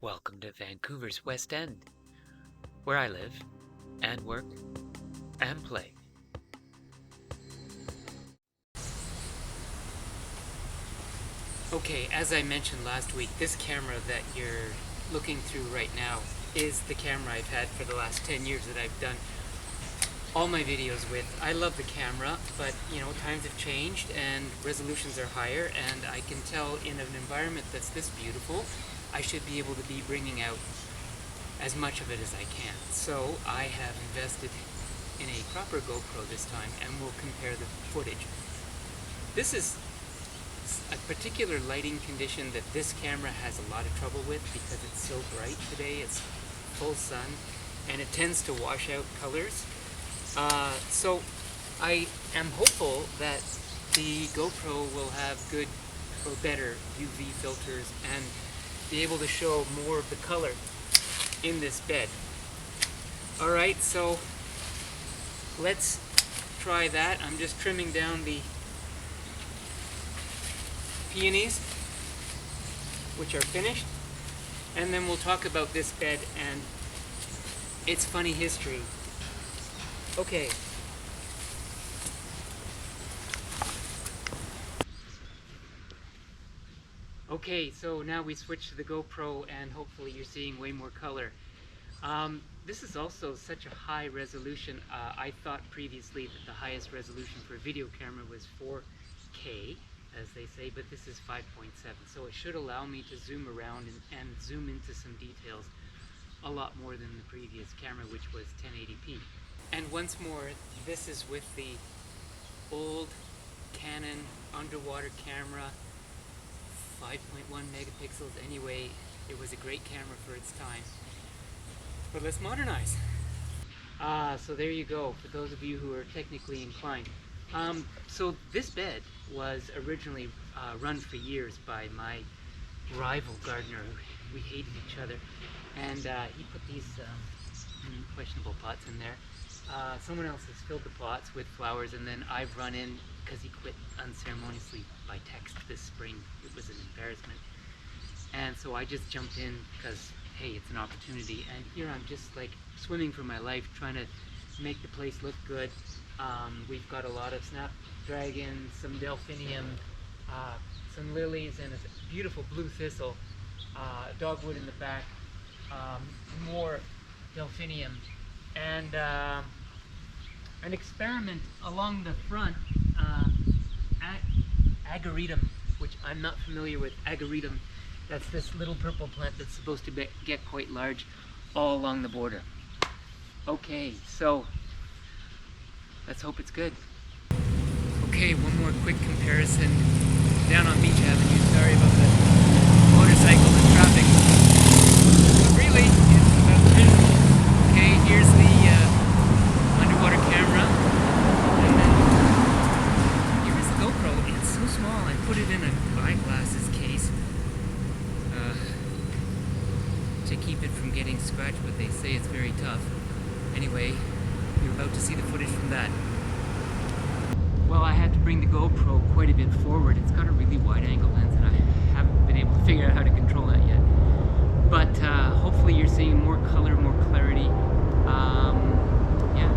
Welcome to Vancouver's West End, where I live and work and play. Okay, as I mentioned last week, this camera that you're looking through right now is the camera I've had for the last 10 years that I've done all my videos with. I love the camera, but you know, times have changed and resolutions are higher, and I can tell in an environment that's this beautiful, I should be able to be bringing out as much of it as I can. So I have invested in a proper GoPro this time, and we'll compare the footage. This is a particular lighting condition that this camera has a lot of trouble with because it's so bright today. It's full sun and it tends to wash out colors. So I am hopeful that the GoPro will have good or better UV filters and be able to show more of the color in this bed. Alright, so let's try that. I'm just trimming down the peonies, which are finished, and then we'll talk about this bed and its funny history. Okay. Okay, so now we switch to the GoPro and hopefully you're seeing way more color. This is also such a high resolution. I thought previously that the highest resolution for a video camera was 4K, as they say, but this is 5.7, so it should allow me to zoom around and zoom into some details a lot more than the previous camera, which was 1080p. And once more, this is with the old Canon underwater camera, 5.1 megapixels. Anyway, it was a great camera for its time, but let's modernize. So there you go, for those of you who are technically inclined. So this bed was originally run for years by my rival gardener. We hated each other, and he put these questionable pots in there. Someone else has filled the pots with flowers, and then I've run in because he quit unceremoniously by text this spring. It was an embarrassment, and so I just jumped in because hey, it's an opportunity, and here I'm just like swimming for my life, trying to make the place look good. We've got a lot of snapdragons, some delphinium, some lilies, and a beautiful blue thistle, dogwood in the back, more delphinium, and an experiment along the front, agaritum, which I'm not familiar with. Agaritum, that's this little purple plant that's supposed to get quite large all along the border. Okay, so let's hope it's good. Okay, one more quick comparison down on Beach Avenue. Sorry about the motorcycle and traffic, but really it's about visual. Okay, here's the underwater camera, and then here's the GoPro. It's so small, I put it in a eyeglasses case to keep it from getting scratched, but they say it's very tough. Anyway, you're about to see the footage from that. Well, I had to bring the GoPro quite a bit forward. It's got a really wide angle lens and I haven't been able to figure out how to control that yet. But hopefully you're seeing more color, more clarity. Yeah.